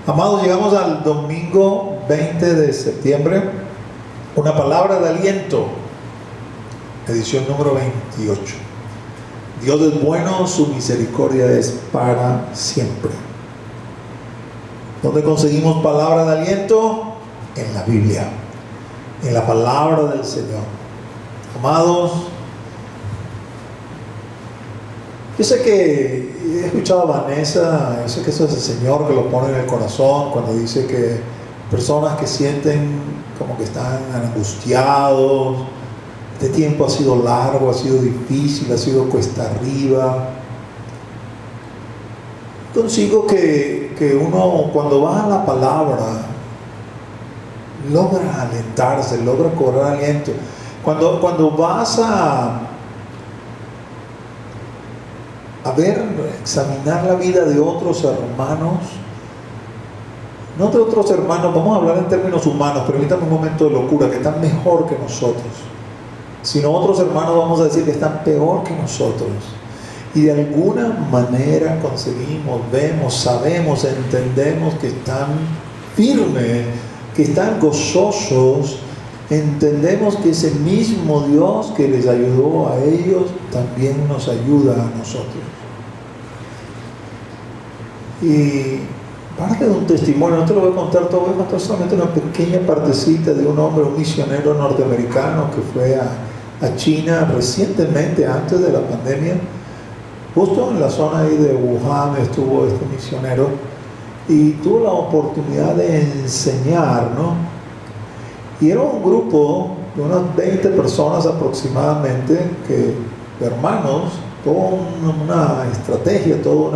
Amados, llegamos al domingo 20 de septiembre, una palabra de aliento, edición número 28. Dios es bueno, su misericordia es para siempre. ¿Dónde conseguimos palabra de aliento? En la Biblia, en la palabra del Señor. Amados, yo sé que he escuchado a Vanessa, yo sé que eso es el Señor que lo pone en el corazón cuando dice que personas que sienten como que están angustiados, este tiempo ha sido largo, ha sido difícil, ha sido cuesta arriba. Consigo que uno cuando va a la palabra logra alentarse, logra cobrar aliento. Cuando vas a ver, examinar la vida de otros hermanos, no de otros hermanos, vamos a hablar en términos humanos, permítame un momento de locura, que están mejor que nosotros, sino otros hermanos vamos a decir que están peor que nosotros, y de alguna manera conseguimos, vemos, sabemos, entendemos que están firmes, que están gozosos, entendemos que ese mismo Dios que les ayudó a ellos también nos ayuda a nosotros. Y parte de un testimonio, no te lo voy a contar todo, voy a contar solamente una pequeña partecita de un hombre, un misionero norteamericano que fue a China recientemente, antes de la pandemia. Justo en la zona ahí de Wuhan estuvo este misionero y tuvo la oportunidad de enseñar, ¿no? Y era un grupo de unas 20 personas aproximadamente, de hermanos, toda una estrategia, todo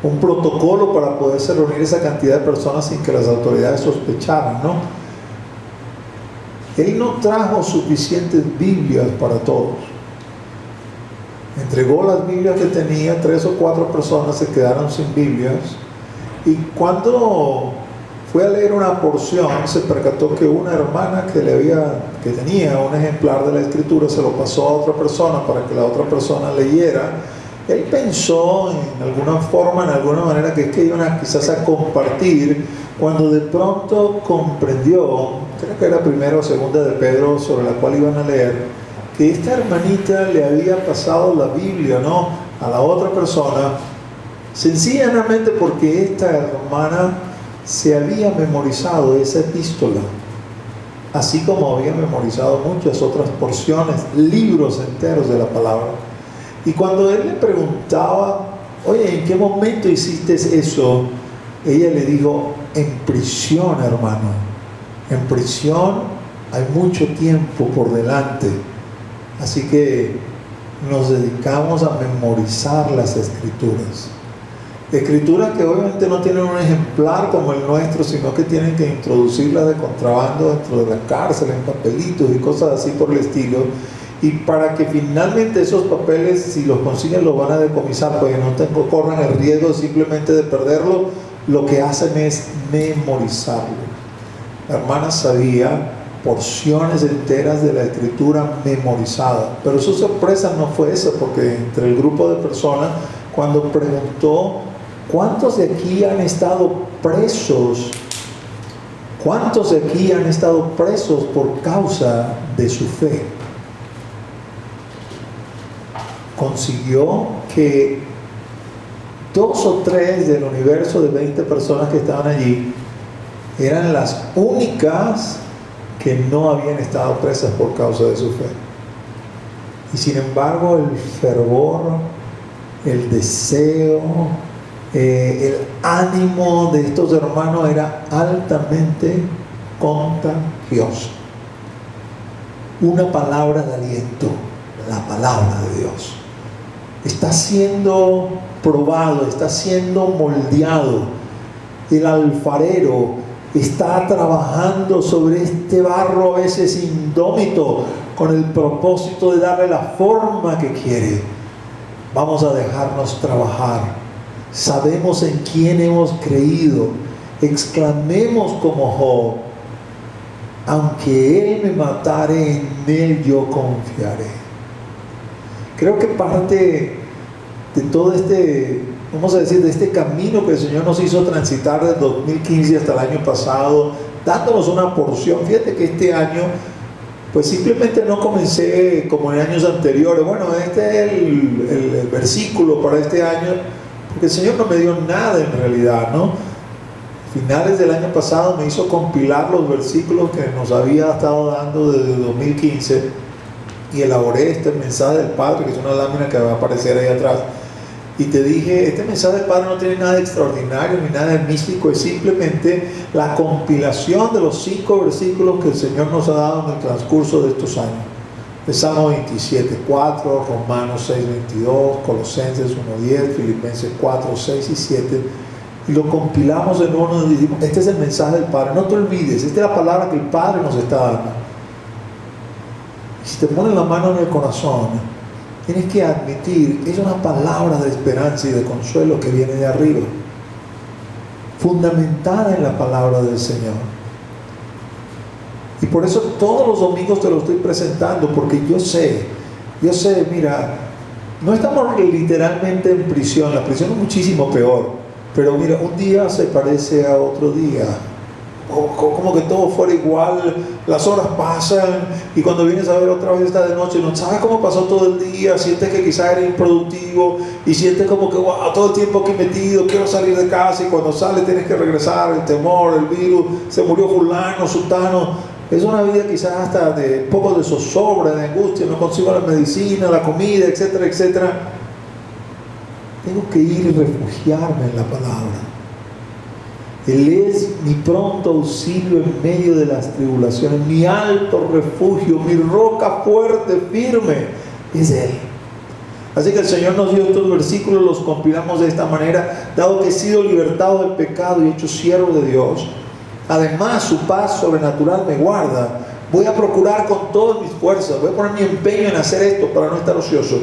un protocolo para poderse reunir esa cantidad de personas sin que las autoridades sospecharan, ¿no? Él no trajo suficientes Biblias para todos. Entregó las Biblias que tenía, 3 o 4 personas se quedaron sin Biblias, y cuando fue a leer una porción, se percató que una hermana que tenía un ejemplar de la escritura se lo pasó a otra persona para que la otra persona leyera. Él pensó en alguna forma, en alguna manera, que es que iban quizás a compartir, cuando de pronto comprendió, creo que era primera o segunda de Pedro, sobre la cual iban a leer, que esta hermanita le había pasado la Biblia, ¿no?, a la otra persona, sencillamente porque esta hermana se había memorizado esa epístola, así como había memorizado muchas otras porciones, libros enteros de la palabra. Y cuando él le preguntaba, oye, ¿en qué momento hiciste eso?, ella le dijo, en prisión, hermano, en prisión hay mucho tiempo por delante, así que nos dedicamos a memorizar las escrituras. Escrituras que obviamente no tienen un ejemplar como el nuestro, sino que tienen que introducirlas de contrabando dentro de la cárcel, en papelitos y cosas así por el estilo, y para que finalmente esos papeles, si los consiguen, los van a decomisar, porque no corran el riesgo simplemente de perderlo. Lo que hacen es memorizarlo. La hermana sabía porciones enteras de la escritura memorizada, pero su sorpresa no fue esa, porque entre el grupo de personas, cuando preguntó, ¿cuántos de aquí han estado presos? ¿Cuántos de aquí han estado presos por causa de su fe? Consiguió que 2 o 3 del universo de 20 personas que estaban allí eran las únicas que no habían estado presas por causa de su fe. Y sin embargo, el fervor, el deseo, el ánimo de estos hermanos era altamente contagioso. Una palabra de aliento, la palabra de Dios, está siendo probado, está siendo moldeado. El alfarero está trabajando sobre este barro a veces indómito, con el propósito de darle la forma que quiere. Vamos a dejarnos trabajar. Sabemos en quién hemos creído. Exclamemos como Job, aunque él me matare, en él yo confiaré. Creo que parte de todo este vamos a decir, de este camino que el Señor nos hizo transitar del 2015 hasta el año pasado, dándonos una porción. Fíjate que este año, pues simplemente no comencé como en años anteriores. Bueno, este es el versículo para este año, porque el Señor no me dio nada en realidad, ¿no? Finales del año pasado me hizo compilar los versículos que nos había estado dando desde 2015 y elaboré este mensaje del Padre, que es una lámina que va a aparecer ahí atrás. Y te dije, este mensaje del Padre no tiene nada de extraordinario ni nada de místico, es simplemente la compilación de los 5 versículos que el Señor nos ha dado en el transcurso de estos años. El Salmo 27:4, Romanos 6:22, Colosenses 1:10, Filipenses 4:6 y 7. Y lo compilamos en uno y decimos, este es el mensaje del Padre. No te olvides, esta es la palabra que el Padre nos está dando. Y si te pones la mano en el corazón, tienes que admitir que es una palabra de esperanza y de consuelo que viene de arriba, fundamentada en la palabra del Señor. Y por eso todos los domingos te lo estoy presentando, porque yo sé, mira, no estamos literalmente en prisión. La prisión es muchísimo peor, pero mira, un día se parece a otro día, como que todo fuera igual. Las horas pasan y cuando vienes a ver otra vez está de noche, no sabes cómo pasó todo el día, sientes que quizás eres improductivo y sientes como que wow, todo el tiempo aquí metido, quiero salir de casa, y cuando sales tienes que regresar, el temor, el virus, se murió fulano, sultano. Es una vida quizás hasta de poco de zozobra, de angustia, no consigo la medicina, la comida, etcétera, etcétera. Tengo que ir y refugiarme en la palabra. Él es mi pronto auxilio en medio de las tribulaciones, mi alto refugio, mi roca fuerte, firme, es Él. Así que el Señor nos dio estos versículos, los compilamos de esta manera, dado que he sido libertado del pecado y hecho siervo de Dios. Además, su paz sobrenatural me guarda. Voy a procurar con todas mis fuerzas, voy a poner mi empeño en hacer esto para no estar ocioso.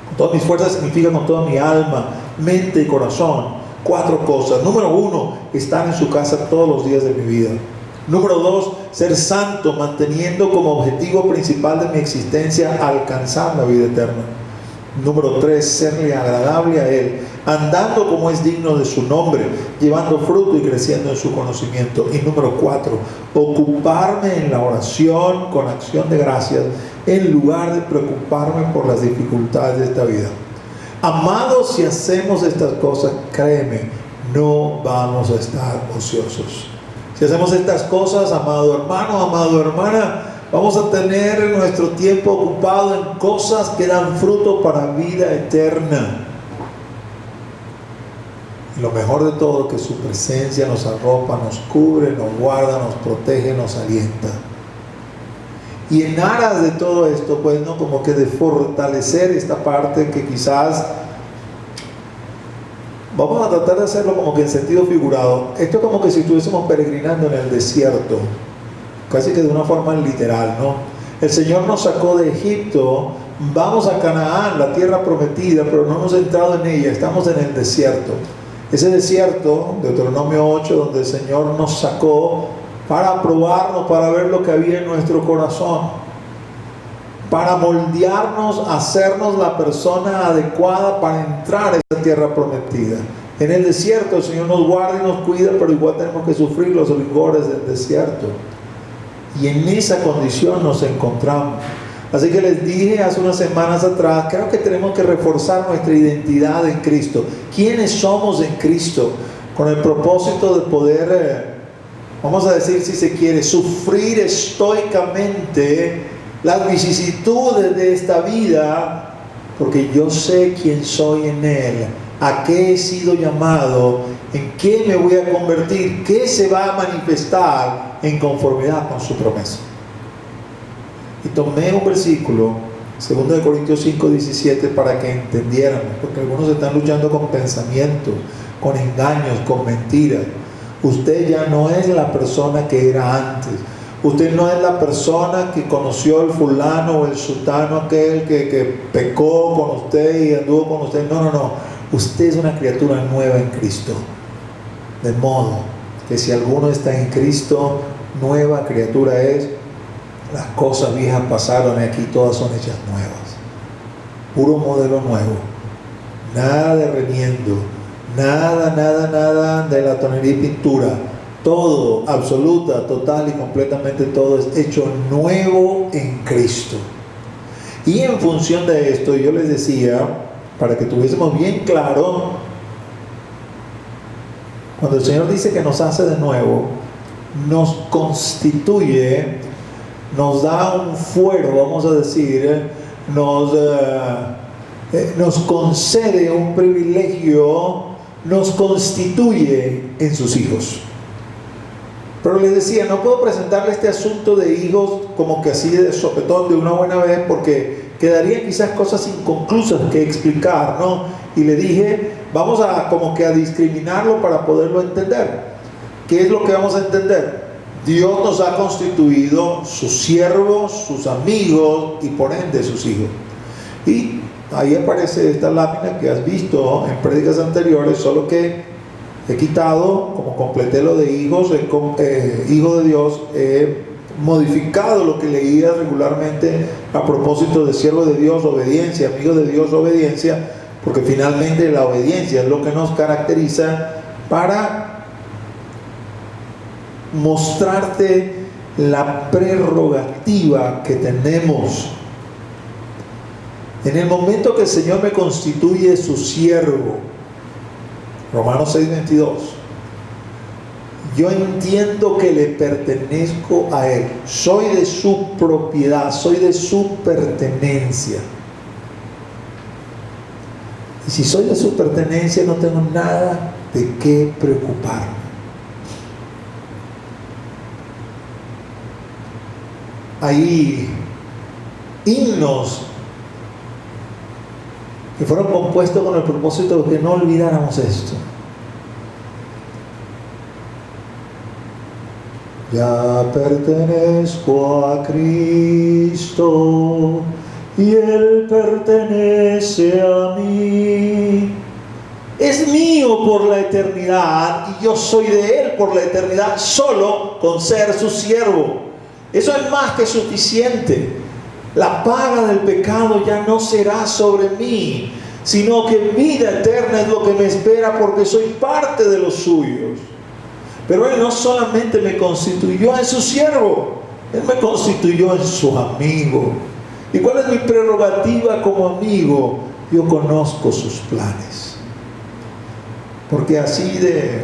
Con todas mis fuerzas significa con toda mi alma, mente y corazón. 4 cosas. Número 1, estar en su casa todos los días de mi vida. Número 2, ser santo, manteniendo como objetivo principal de mi existencia alcanzar la vida eterna. Número 3, serle agradable a Él, andando como es digno de su nombre, llevando fruto y creciendo en su conocimiento. Y número 4, ocuparme en la oración con acción de gracias, en lugar de preocuparme por las dificultades de esta vida. Amados, si hacemos estas cosas, créeme, no vamos a estar ociosos. Si hacemos estas cosas, amado hermano, amado hermana, vamos a tener nuestro tiempo ocupado en cosas que dan fruto para vida eterna. Y lo mejor de todo, que su presencia nos arropa, nos cubre, nos guarda, nos protege, nos alienta. Y en aras de todo esto, pues, ¿no? Como que de fortalecer esta parte que quizás vamos a tratar de hacerlo como que en sentido figurado. Esto es como que si estuviésemos peregrinando en el desierto, casi que de una forma literal, ¿no? El Señor nos sacó de Egipto, vamos a Canaán, la tierra prometida, pero no hemos entrado en ella, estamos en el desierto. Ese desierto, Deuteronomio 8, donde el Señor nos sacó para probarnos, para ver lo que había en nuestro corazón, para moldearnos, hacernos la persona adecuada para entrar a esa tierra prometida. En el desierto el Señor nos guarda y nos cuida, pero igual tenemos que sufrir los rigores del desierto. Y en esa condición nos encontramos. Así que les dije hace unas semanas atrás, creo que tenemos que reforzar nuestra identidad en Cristo. ¿Quiénes somos en Cristo? Con el propósito de poder, vamos a decir, si se quiere, sufrir estoicamente las vicisitudes de esta vida, porque yo sé quién soy en Él, a qué he sido llamado, en qué me voy a convertir, qué se va a manifestar en conformidad con su promesa. Y tomé un versículo, 2 Corintios 5:17, para que entendiéramos, porque algunos están luchando con pensamientos, con engaños, con mentiras. Usted ya no es la persona que era antes. Usted no es la persona que conoció el fulano o el sultano aquel que pecó con usted y anduvo con usted. No. Usted es una criatura nueva en Cristo. De modo que si alguno está en Cristo, nueva criatura es. Las cosas viejas pasaron y aquí todas son hechas nuevas. Puro modelo nuevo. nada de remiendo, nada de latonería y pintura. Todo, absoluta, total y completamente todo es hecho nuevo en Cristo. Y en función de esto, yo les decía, para que tuviésemos bien claro, cuando el Señor dice que nos hace de nuevo, nos constituye, nos da un fuero, vamos a decir, nos concede un privilegio, nos constituye en sus hijos. Pero les decía, no puedo presentarle este asunto de hijos como que así de sopetón de una buena vez, porque quedarían quizás cosas inconclusas que explicar, ¿no? Y le dije, vamos a como que a discriminarlo para poderlo entender. ¿Qué es lo que vamos a entender? Dios nos ha constituido sus siervos, sus amigos y por ende sus hijos. Y ahí aparece esta lámina que has visto en prédicas anteriores, solo que he quitado, como completé lo de hijos, hijo de Dios, he modificado lo que leía regularmente a propósito de siervo de Dios, obediencia, amigo de Dios, obediencia, porque finalmente la obediencia es lo que nos caracteriza para mostrarte la prerrogativa que tenemos. En el momento que el Señor me constituye su siervo, Romanos 6:22, yo entiendo que le pertenezco a Él, soy de su propiedad, soy de su pertenencia. Y si soy de su pertenencia, no tengo nada de qué preocuparme. Hay himnos que fueron compuestos con el propósito de que no olvidáramos esto. Ya pertenezco a Cristo y Él pertenece a mí. Es mío por la eternidad y yo soy de Él por la eternidad, solo con ser su siervo. Eso es más que suficiente. La paga del pecado ya no será sobre mí, sino que vida eterna es lo que me espera porque soy parte de los suyos. Pero Él no solamente me constituyó en su siervo, Él me constituyó en su amigo. ¿Y cuál es mi prerrogativa como amigo? Yo conozco sus planes. Porque así de,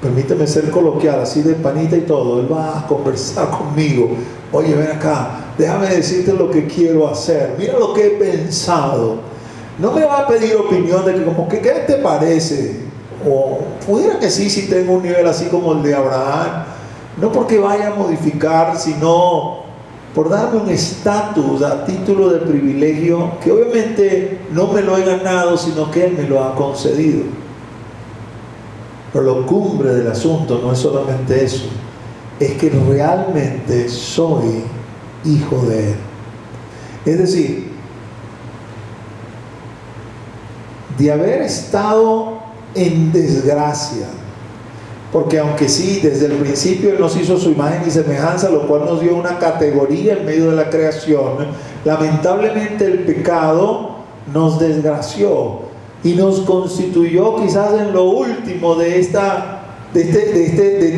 permíteme ser coloquial, así de panita y todo, Él va a conversar conmigo. Oye, ven acá, déjame decirte lo que quiero hacer. Mira lo que he pensado. No me va a pedir opinión de que como que, ¿qué te parece? O pudiera que sí, si tengo un nivel así como el de Abraham. No porque vaya a modificar, sino por darme un estatus a título de privilegio que obviamente no me lo he ganado, sino que Él me lo ha concedido. Pero lo cumbre del asunto no es solamente eso, es que realmente soy hijo de Él. Es decir, de haber estado en desgracia, porque aunque sí, desde el principio Él nos hizo su imagen y semejanza, lo cual nos dio una categoría en medio de la creación, lamentablemente el pecado nos desgració y nos constituyó quizás en lo último de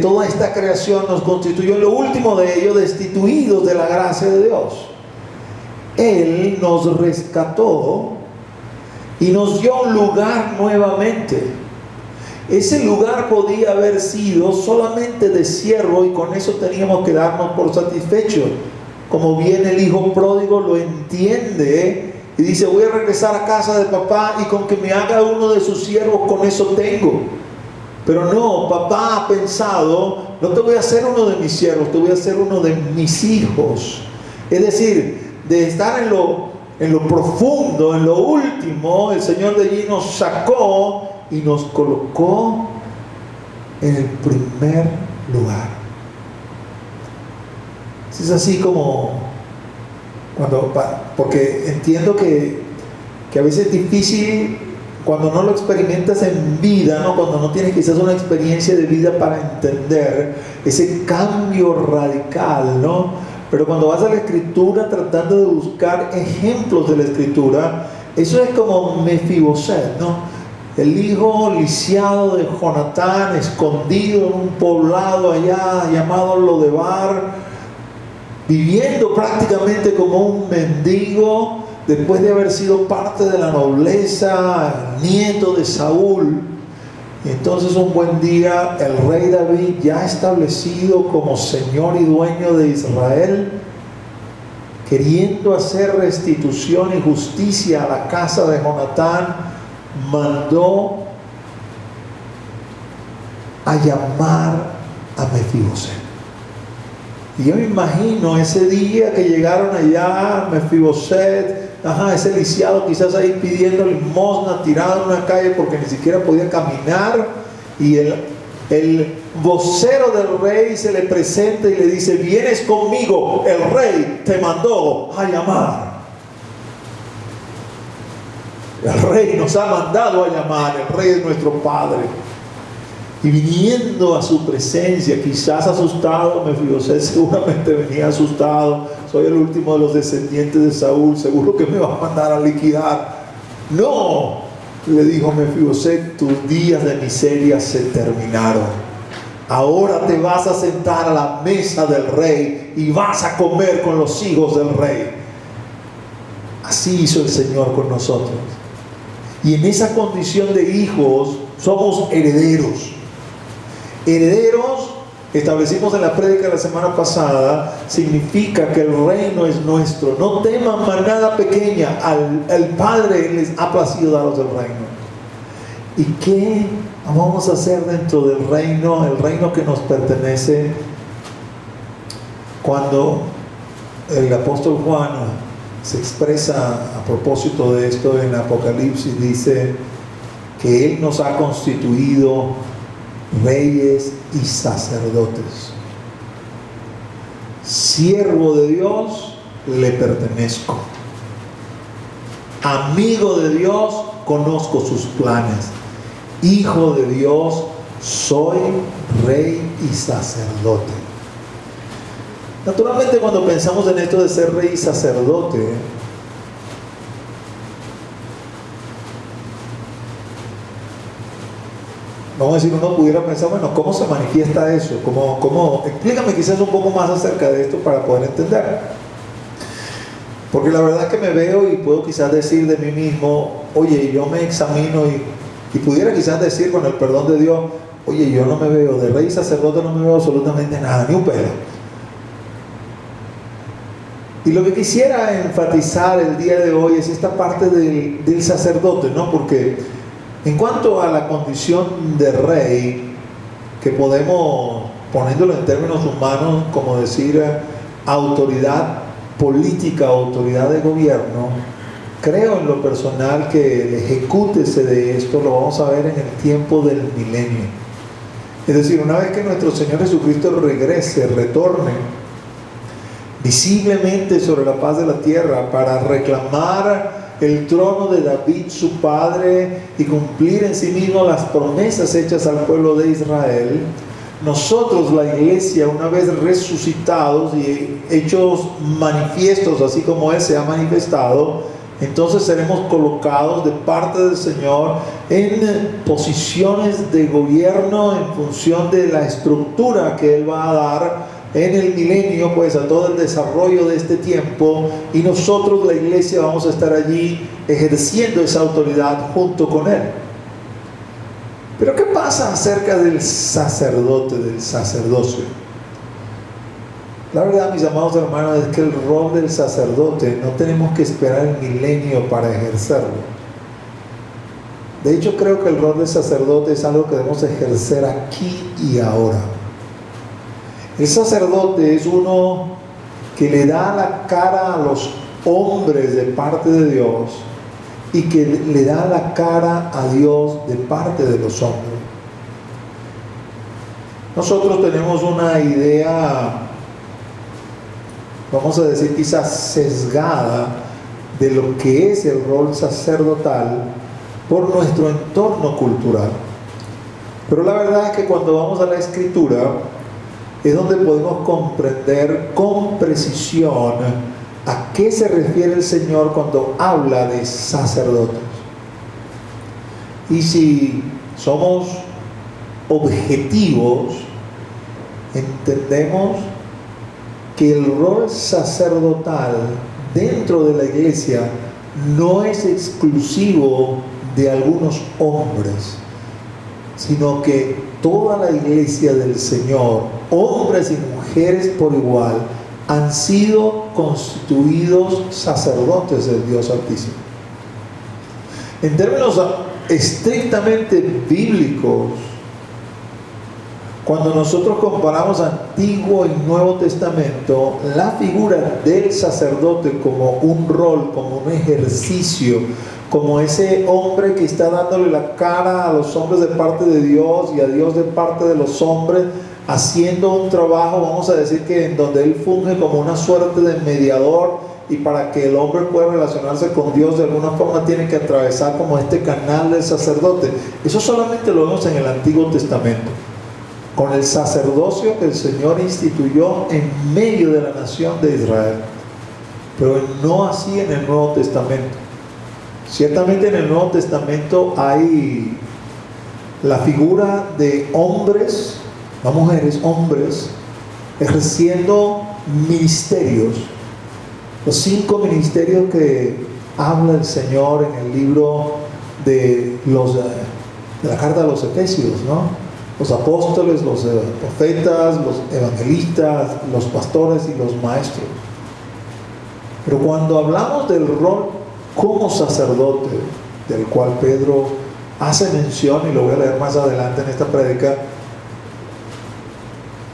toda esta creación, nos constituyó en lo último de ello, destituidos de la gracia de Dios. Él nos rescató y nos dio un lugar nuevamente. Ese lugar podía haber sido solamente de siervo y con eso teníamos que darnos por satisfechos. Como bien el hijo pródigo lo entiende y dice, voy a regresar a casa de papá y con que me haga uno de sus siervos, con eso tengo. Pero no, papá ha pensado, no te voy a hacer uno de mis siervos, te voy a hacer uno de mis hijos. Es decir, de estar en lo profundo, en lo último, el Señor de allí nos sacó y nos colocó en el primer lugar. Es así como porque entiendo que a veces es difícil cuando no lo experimentas en vida, ¿no? Cuando no tienes quizás una experiencia de vida para entender ese cambio radical, ¿no? Pero cuando vas a la Escritura tratando de buscar ejemplos de la Escritura, Eso es como Mefiboset, ¿no? El hijo lisiado de Jonatán, escondido en un poblado allá llamado Lodebar, viviendo prácticamente como un mendigo, después de haber sido parte de la nobleza, nieto de Saúl. Y entonces un buen día el rey David, ya establecido como señor y dueño de Israel, queriendo hacer restitución y justicia a la casa de Jonatán, mandó a llamar a Mefiboset. Y yo me imagino ese día que llegaron allá, Mefiboset, ese lisiado quizás ahí pidiendo limosna, tirado en una calle porque ni siquiera podía caminar, y el vocero del rey se le presenta y le dice: vienes conmigo, el rey te mandó a llamar. El rey nos ha mandado a llamar, el rey es nuestro padre. Y viniendo a su presencia, quizás asustado, Mefiboset seguramente venía asustado: soy el último de los descendientes de Saúl, seguro que me va a mandar a liquidar. No, le dijo Mefiboset, tus días de miseria se terminaron. Ahora te vas a sentar a la mesa del rey y vas a comer con los hijos del rey. Así hizo el Señor con nosotros. Y en esa condición de hijos somos herederos. Herederos, establecimos en la prédica la semana pasada, significa que el reino es nuestro. No teman manada pequeña, al Padre les ha placido daros el reino. ¿Y qué vamos a hacer dentro del reino, el reino que nos pertenece? Cuando el apóstol Juan se expresa a propósito de esto en Apocalipsis, dice que Él nos ha constituido reyes y sacerdotes. Siervo de Dios le pertenezco. Amigo de Dios, conozco sus planes. Hijo de Dios, soy rey y sacerdote. Naturalmente, cuando pensamos en esto de ser rey y sacerdote, vamos a decir, uno pudiera pensar, bueno, ¿cómo se manifiesta eso? Explícame quizás un poco más acerca de esto para poder entender. Porque la verdad es que me veo y puedo quizás decir de mí mismo: oye, yo me examino y pudiera quizás decir, con el perdón de Dios: oye, yo no me veo de rey y sacerdote, no me veo absolutamente nada, ni un pelo. Y lo que quisiera enfatizar el día de hoy es esta parte del sacerdote, ¿no? Porque en cuanto a la condición de rey, que podemos, poniéndolo en términos humanos, como decir autoridad política, autoridad de gobierno, creo en lo personal que el ejecútese de esto lo vamos a ver en el tiempo del milenio. Es decir, una vez que nuestro Señor Jesucristo regrese, retorne visiblemente sobre la faz de la tierra para reclamar el trono de David su padre y cumplir en sí mismo las promesas hechas al pueblo de Israel, nosotros, la iglesia, una vez resucitados y hechos manifiestos así como Él se ha manifestado, entonces seremos colocados de parte del Señor en posiciones de gobierno en función de la estructura que Él va a dar en el milenio, pues a todo el desarrollo de este tiempo, y nosotros, la iglesia, vamos a estar allí ejerciendo esa autoridad junto con Él. Pero ¿qué pasa acerca del sacerdote, del sacerdocio? La verdad, mis amados hermanos, es que el rol del sacerdote no tenemos que esperar el milenio para ejercerlo. De hecho, creo que el rol del sacerdote es algo que debemos ejercer aquí y ahora. El sacerdote es uno que le da la cara a los hombres de parte de Dios y que le da la cara a Dios de parte de los hombres. Nosotros tenemos una idea, vamos a decir quizás sesgada, de lo que es el rol sacerdotal por nuestro entorno cultural. Pero la verdad es que cuando vamos a la Escritura es donde podemos comprender con precisión ¿A qué se refiere el Señor cuando habla de sacerdotes? Y si somos objetivos, entendemos que el rol sacerdotal dentro de la iglesia no es exclusivo de algunos hombres, sino que toda la iglesia del Señor, hombres y mujeres por igual, han sido constituidos sacerdotes del Dios Altísimo. En términos estrictamente bíblicos, cuando nosotros comparamos Antiguo y Nuevo Testamento, la figura del sacerdote como un rol, como un ejercicio, como ese hombre que está dándole la cara a los hombres de parte de Dios y a Dios de parte de los hombres, haciendo un trabajo, vamos a decir que en donde él funge como una suerte de mediador, y para que el hombre pueda relacionarse con Dios de alguna forma tiene que atravesar como este canal del sacerdote. Eso solamente lo vemos en el Antiguo Testamento, con el sacerdocio que el Señor instituyó en medio de la nación de Israel, pero no así en el Nuevo Testamento. Ciertamente en el Nuevo Testamento hay la figura de hombres, no mujeres, hombres, ejerciendo ministerios. Los 5 ministerios que habla el Señor en el libro de la carta a los Efesios, ¿no? Los apóstoles, los profetas, los evangelistas, los pastores y los maestros. Pero cuando hablamos del rol como sacerdote, del cual Pedro hace mención, y lo voy a leer más adelante en esta prédica,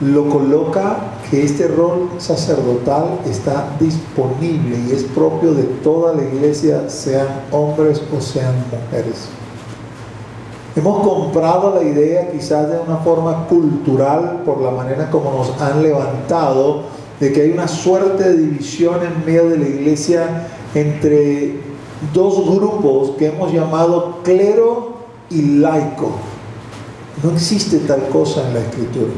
lo coloca que este rol sacerdotal está disponible y es propio de toda la iglesia, sean hombres o sean mujeres. Hemos comprado la idea, quizás de una forma cultural, por la manera como nos han levantado, de que hay una suerte de división en medio de la iglesia entre dos grupos que hemos llamado clero y laico. No existe tal cosa en la Escritura.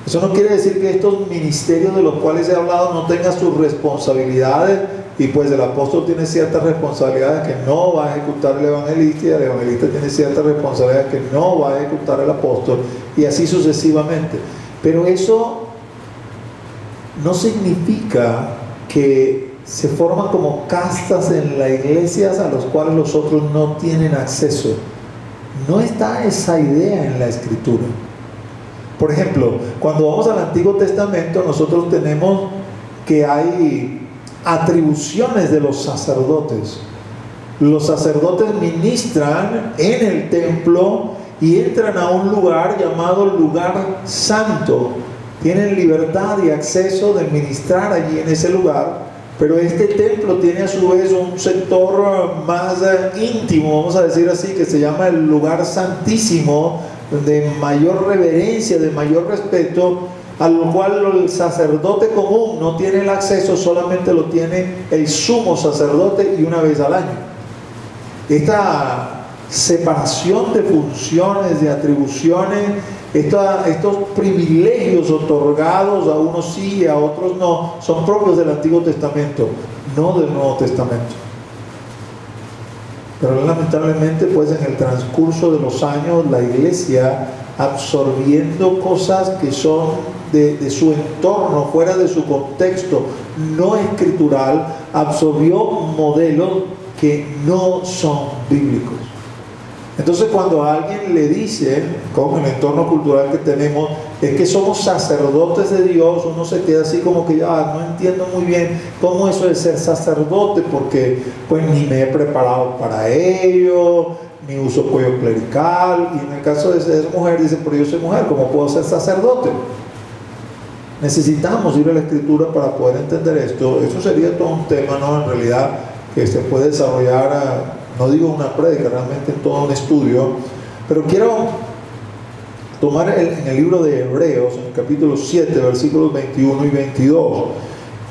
Eso no quiere decir que estos ministerios de los cuales he hablado no tengan sus responsabilidades, y pues el apóstol tiene ciertas responsabilidades que no va a ejecutar el evangelista, y el evangelista tiene ciertas responsabilidades que no va a ejecutar el apóstol, y así sucesivamente. Pero eso no significa que se forman como castas en la iglesia a los cuales los otros no tienen acceso. No está esa idea en la Escritura. Por ejemplo, cuando vamos al Antiguo Testamento, nosotros tenemos que hay atribuciones de los sacerdotes. Los sacerdotes ministran en el templo y entran a un lugar llamado lugar santo. Tienen libertad y acceso de ministrar allí en ese lugar, pero este templo tiene a su vez un sector más íntimo, vamos a decir así, que se llama el lugar santísimo, de mayor reverencia, de mayor respeto, al cual el sacerdote común no tiene el acceso, solamente lo tiene el sumo sacerdote y una vez al año. Esta separación de funciones, de atribuciones, estos privilegios otorgados a unos sí y a otros no, son propios del Antiguo Testamento, no del Nuevo Testamento. Pero lamentablemente, pues en el transcurso de los años, la iglesia, absorbiendo cosas que son de su entorno, fuera de su contexto no escritural, absorbió modelos que no son bíblicos. Entonces, cuando a alguien le dice, con el entorno cultural que tenemos, es que somos sacerdotes de Dios, uno se queda así como que ya no entiendo muy bien cómo eso es ser sacerdote, porque pues ni me he preparado para ello, ni uso cuello clerical, y en el caso de ser mujer, dice, pero yo soy mujer, ¿cómo puedo ser sacerdote? Necesitamos ir a la Escritura para poder entender esto. Eso sería todo un tema, ¿no? En realidad, que se puede desarrollar, no digo una prédica, realmente todo un estudio, pero quiero tomar en el libro de Hebreos, en el capítulo 7, versículos 21 y 22.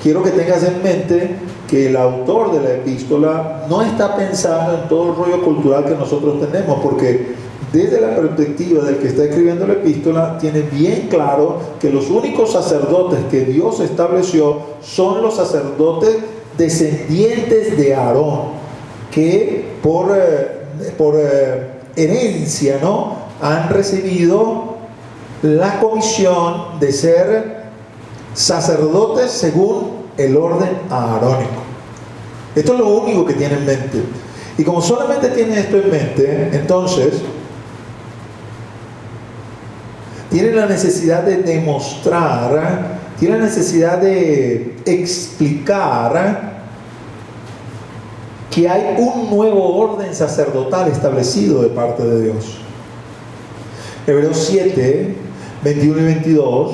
Quiero que tengas en mente que el autor de la epístola no está pensando en todo el rollo cultural que nosotros tenemos, porque desde la perspectiva del que está escribiendo la epístola, tiene bien claro que los únicos sacerdotes que Dios estableció son los sacerdotes descendientes de Aarón, que por herencia, ¿no?, han recibido la comisión de ser sacerdotes según el orden aarónico. Esto es lo único que tiene en mente. Y como solamente tiene esto en mente, entonces tiene la necesidad de demostrar, tiene la necesidad de explicar que hay un nuevo orden sacerdotal establecido de parte de Dios. Hebreos 7, 21 y 22: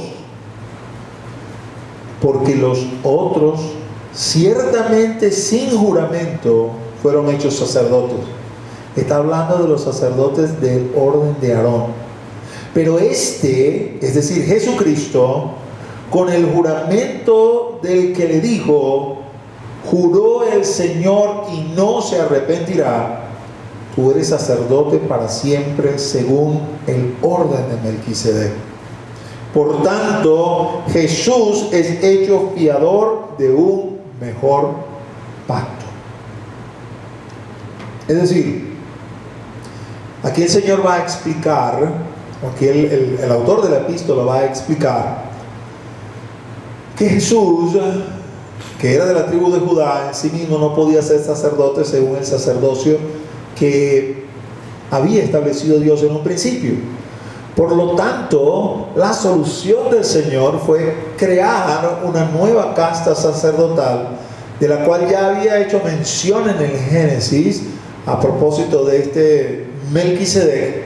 porque los otros ciertamente sin juramento fueron hechos sacerdotes. Está hablando de los sacerdotes del orden de Aarón. Pero este, es decir, Jesucristo, con el juramento del que le dijo: juró el Señor y no se arrepentirá, tú eres sacerdote para siempre según el orden de Melquisedec. Por tanto, Jesús es hecho fiador de un mejor pacto. Es decir, aquí el Señor va a explicar, aquí el autor de la epístola va a explicar que Jesús, que era de la tribu de Judá, en sí mismo no podía ser sacerdote según el sacerdocio que había establecido Dios en un principio. Por lo tanto, la solución del Señor fue crear una nueva casta sacerdotal, de la cual ya había hecho mención en el Génesis a propósito de este Melquisedec.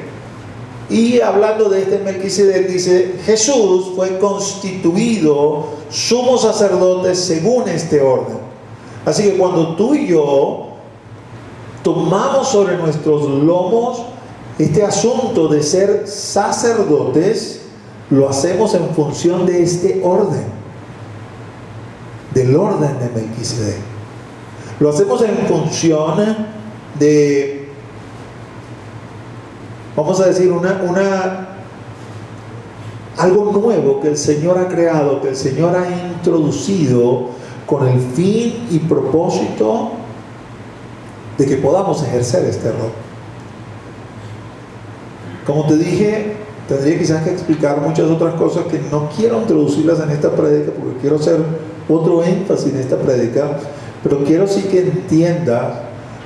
Y hablando de este Melquisedec, dice: Jesús fue constituido sumo sacerdote según este orden. Así que cuando tú y yo tomamos sobre nuestros lomos este asunto de ser sacerdotes, lo hacemos en función de este orden, del orden de Melquisedec. Lo hacemos en función de, vamos a decir, algo nuevo que el Señor ha creado, que el Señor ha introducido con el fin y propósito de que podamos ejercer este rol. Como te dije, tendría quizás que explicar muchas otras cosas que no quiero introducirlas en esta prédica, porque quiero hacer otro énfasis en esta prédica, pero quiero sí que entiendas: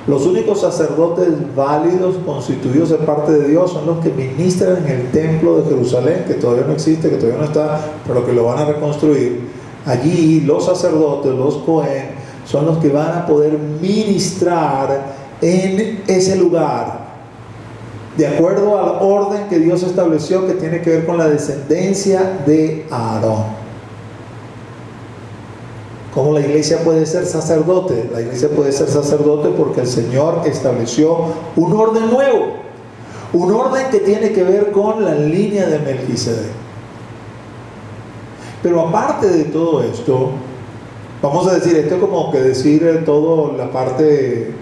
los únicos sacerdotes válidos constituidos de parte de Dios son los que ministran en el templo de Jerusalén, que todavía no existe, que todavía no está, pero que lo van a reconstruir. Allí los sacerdotes, los Cohen, son los que van a poder ministrar en ese lugar, de acuerdo al orden que Dios estableció, que tiene que ver con la descendencia de Aarón. ¿Cómo la iglesia puede ser sacerdote? La iglesia puede ser sacerdote porque el Señor estableció un orden nuevo, un orden que tiene que ver con la línea de Melquisedec. Pero aparte de todo esto, vamos a decir, esto es como que decir toda la parte,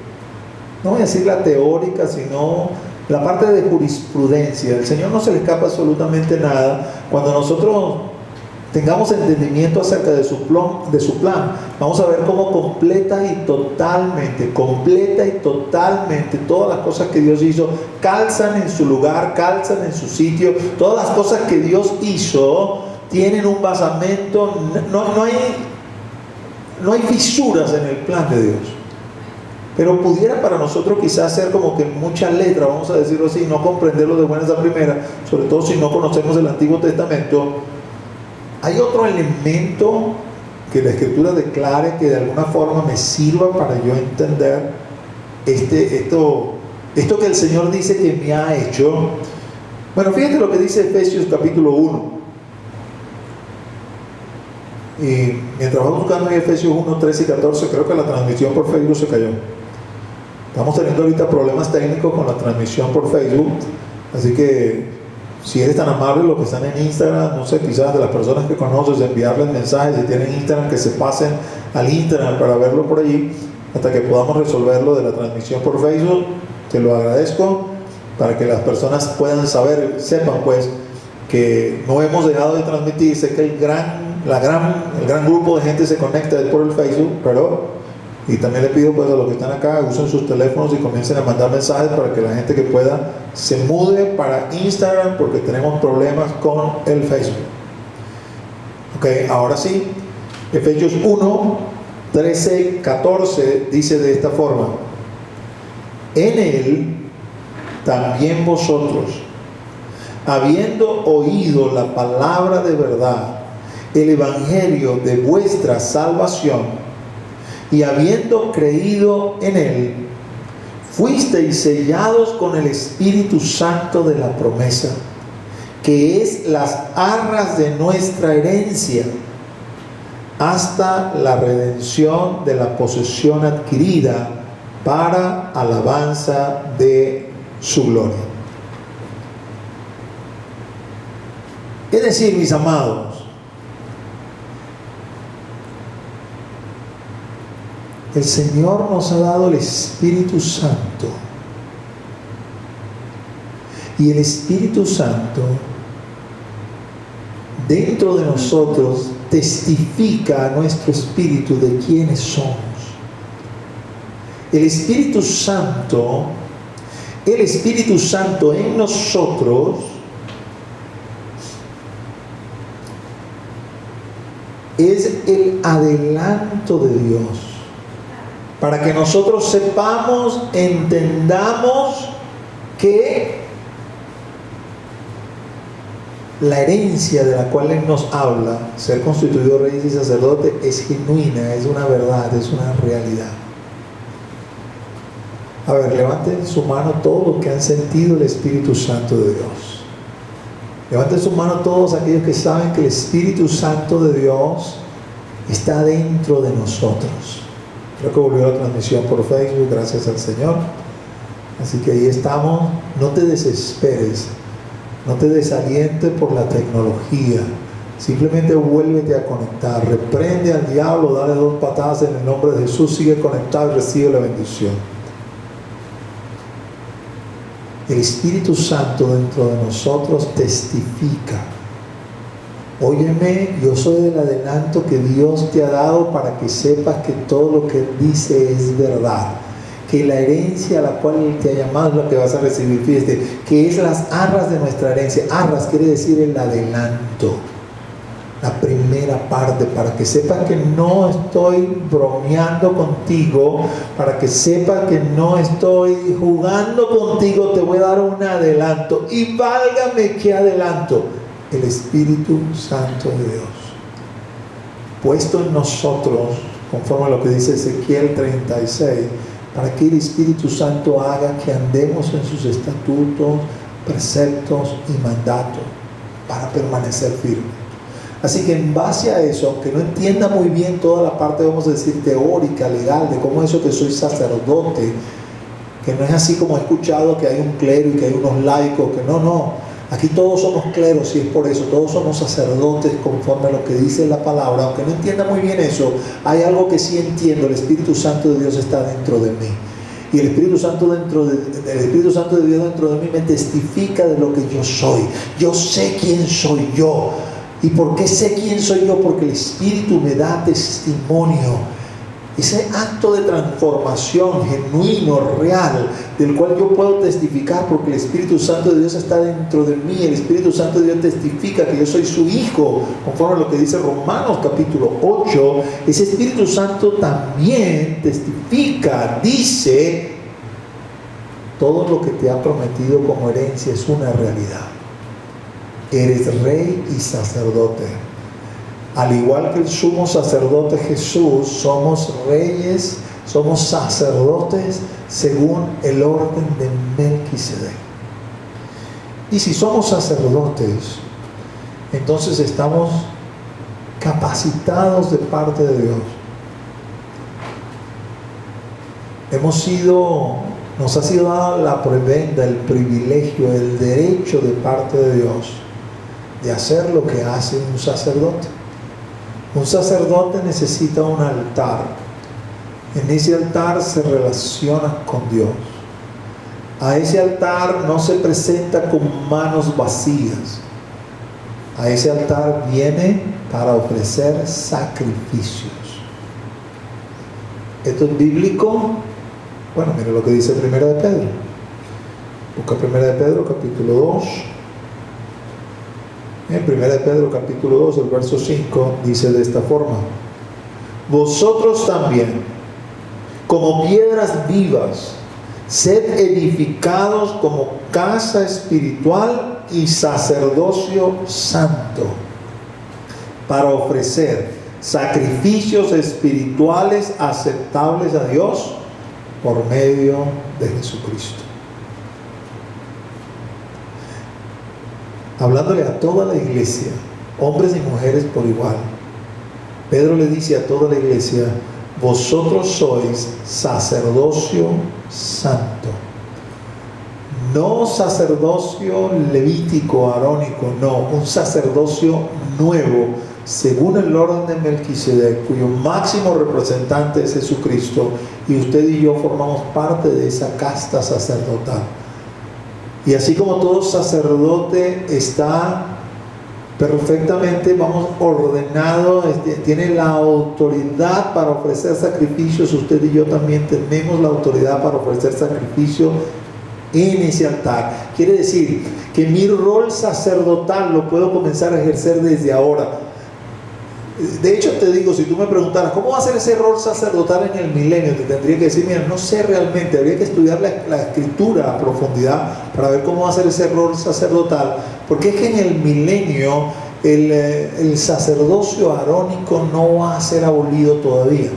no voy a decir la teórica, sino la parte de jurisprudencia. Al Señor no se le escapa absolutamente nada. Cuando nosotros tengamos entendimiento acerca de su plan, vamos a ver cómo completa y totalmente todas las cosas que Dios hizo calzan en su lugar, calzan en su sitio. Todas las cosas que Dios hizo tienen un basamento, no hay fisuras en el plan de Dios. Pero pudiera para nosotros quizás ser como que mucha letra, vamos a decirlo así, no comprenderlo de buenas a primeras, sobre todo si no conocemos el Antiguo Testamento. Hay otro elemento que la Escritura declare que de alguna forma me sirva para yo entender esto que el Señor dice que me ha hecho. Bueno, fíjate lo que dice Efesios capítulo 1. Y mientras vamos buscando en Efesios 1, 13 y 14, creo que la transmisión por Facebook se cayó. Estamos teniendo ahorita problemas técnicos con la transmisión por Facebook, así que si eres tan amable, los que están en Instagram, no sé, quizás de las personas que conoces, enviarles mensajes, si tienen Instagram, que se pasen al Instagram para verlo por allí, hasta que podamos resolverlo de la transmisión por Facebook. Te lo agradezco. para que las personas puedan saber, sepan pues que no hemos dejado de transmitir. Sé que el gran grupo de gente se conecta por el Facebook, pero y también le pido pues a los que están acá, usen sus teléfonos y comiencen a mandar mensajes para que la gente que pueda se mude para Instagram, porque tenemos problemas con el Facebook. Ok, ahora sí, Efesios 1, 13, 14 dice de esta forma: en él también vosotros, habiendo oído la palabra de verdad, el evangelio de vuestra salvación, y habiendo creído en él, fuisteis sellados con el Espíritu Santo de la promesa, que es las arras de nuestra herencia, hasta la redención de la posesión adquirida para alabanza de su gloria. Es decir, mis amados, el Señor nos ha dado el Espíritu Santo, y el Espíritu Santo dentro de nosotros testifica a nuestro espíritu de quiénes somos. El Espíritu Santo en nosotros es el adelanto de Dios, para que nosotros sepamos, entendamos que la herencia de la cual Él nos habla, ser constituido reyes y sacerdote, es genuina, es una verdad, es una realidad. A ver, levanten su mano todos los que han sentido el Espíritu Santo de Dios. Levanten su mano todos aquellos que saben que el Espíritu Santo de Dios está dentro de nosotros. Creo que volvió la transmisión por Facebook, gracias al Señor. Así que ahí estamos. No te desesperes, no te desalientes por la tecnología. Simplemente vuélvete a conectar. Reprende al diablo, dale 2 patadas en el nombre de Jesús. Sigue conectado y recibe la bendición. El Espíritu Santo dentro de nosotros testifica. Óyeme, yo soy del adelanto que Dios te ha dado para que sepas que todo lo que Él dice es verdad. Que la herencia a la cual Él te ha llamado es lo que vas a recibir. Fíjate, que es las arras de nuestra herencia. Arras quiere decir el adelanto. La primera parte, para que sepas que no estoy bromeando contigo, para que sepas que no estoy jugando contigo, te voy a dar un adelanto. Y válgame qué adelanto. El Espíritu Santo de Dios, puesto en nosotros, conforme a lo que dice Ezequiel 36, para que el Espíritu Santo haga que andemos en sus estatutos, preceptos y mandatos, para permanecer firmes. Así que en base a eso, aunque no entienda muy bien toda la parte, vamos a decir, teórica, legal, de cómo es eso que soy sacerdote, que no es así como he escuchado que hay un clero y que hay unos laicos, que no. Aquí todos somos cleros, y es por eso, todos somos sacerdotes conforme a lo que dice la palabra. Aunque no entienda muy bien eso, hay algo que sí entiendo: el Espíritu Santo de Dios está dentro de mí. Y el Espíritu Santo de Dios dentro de mí me testifica de lo que yo soy. Yo sé quién soy yo. ¿Y por qué sé quién soy yo? Porque el Espíritu me da testimonio. Ese acto de transformación genuino, real, del cual yo puedo testificar porque el Espíritu Santo de Dios está dentro de mí. El Espíritu Santo de Dios testifica que yo soy su hijo, conforme a lo que dice Romanos capítulo 8. Ese Espíritu Santo también testifica, dice: todo lo que te ha prometido como herencia es una realidad. Eres rey y sacerdote. Al igual que el sumo sacerdote Jesús, somos reyes, somos sacerdotes según el orden de Melquisedec. Y si somos sacerdotes, entonces estamos capacitados de parte de Dios. Nos ha sido dada la prebenda, el privilegio, el derecho de parte de Dios de hacer lo que hace un sacerdote. Un sacerdote necesita un altar. En ese altar se relaciona con Dios. A ese altar no se presenta con manos vacías. A ese altar viene para ofrecer sacrificios. ¿Esto es bíblico? Bueno, mira lo que dice Primera de Pedro. Busca Primera de Pedro, capítulo 2. En Primera de Pedro, capítulo 2, el verso 5, dice de esta forma: vosotros también, como piedras vivas, sed edificados como casa espiritual y sacerdocio santo, para ofrecer sacrificios espirituales aceptables a Dios por medio de Jesucristo. Hablándole a toda la iglesia, hombres y mujeres por igual, Pedro le dice a toda la iglesia: vosotros sois sacerdocio santo. No sacerdocio levítico, arónico, no, un sacerdocio nuevo, según el orden de Melquisedec, cuyo máximo representante es Jesucristo, y usted y yo formamos parte de esa casta sacerdotal. Y así como todo sacerdote está perfectamente, ordenado, tiene la autoridad para ofrecer sacrificios, usted y yo también tenemos la autoridad para ofrecer sacrificios en ese altar. Quiere decir que mi rol sacerdotal lo puedo comenzar a ejercer desde ahora. De hecho, te digo, si tú me preguntaras ¿cómo va a ser ese rol sacerdotal en el milenio?, te tendría que decir: mira, no sé realmente, habría que estudiar la escritura a profundidad para ver cómo va a ser ese rol sacerdotal, porque es que en el milenio el sacerdocio arónico no va a ser abolido todavía.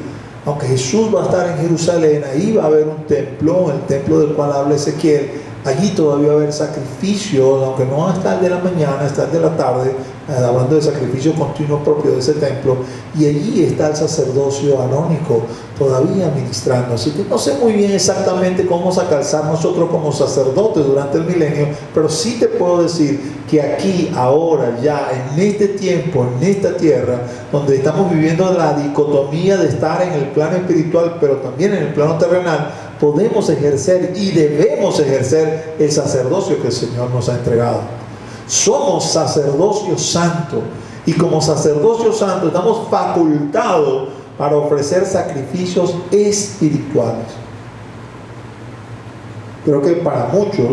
Aunque Jesús va a estar en Jerusalén, ahí va a haber un templo, el templo del cual habla Ezequiel. Allí todavía va a haber sacrificios, aunque no está el de la mañana, está el de la tarde, hablando de sacrificio continuo propio de ese templo, y allí está el sacerdocio arónico todavía ministrando. Así que no sé muy bien exactamente cómo vamos a calzar nosotros como sacerdotes durante el milenio, pero sí te puedo decir que aquí, ahora, ya, en este tiempo, en esta tierra, donde estamos viviendo la dicotomía de estar en el plano espiritual, pero también en el plano terrenal, podemos ejercer y debemos ejercer el sacerdocio que el Señor nos ha entregado. Somos sacerdocio santo, y como sacerdocio santo estamos facultados para ofrecer sacrificios espirituales. Creo que para muchos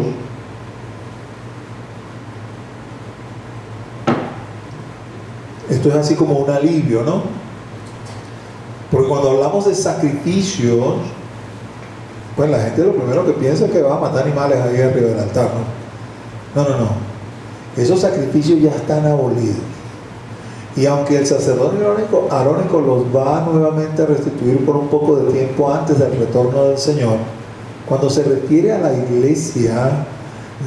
esto es así como un alivio, ¿no? Porque cuando hablamos de sacrificios, pues la gente lo primero que piensa es que va a matar animales ahí arriba del altar, ¿no? No. Esos sacrificios ya están abolidos. Y aunque el sacerdote arónico los va nuevamente a restituir por un poco de tiempo antes del retorno del Señor, cuando se refiere a la iglesia,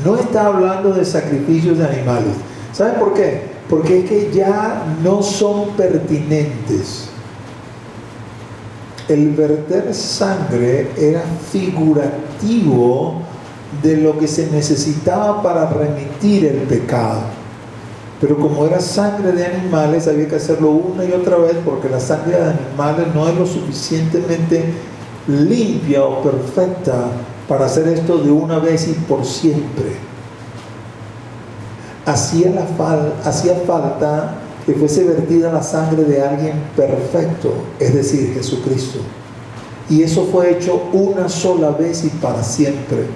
no está hablando de sacrificios de animales. ¿Saben por qué? Porque es que ya no son pertinentes. El verter sangre era figurativo de lo que se necesitaba para remitir el pecado. Pero como era sangre de animales, había que hacerlo una y otra vez, porque la sangre de animales no es lo suficientemente limpia o perfecta para hacer esto de una vez y por siempre. Hacía falta que fuese vertida la sangre de alguien perfecto, es decir, Jesucristo. Y eso fue hecho una sola vez y para siempre.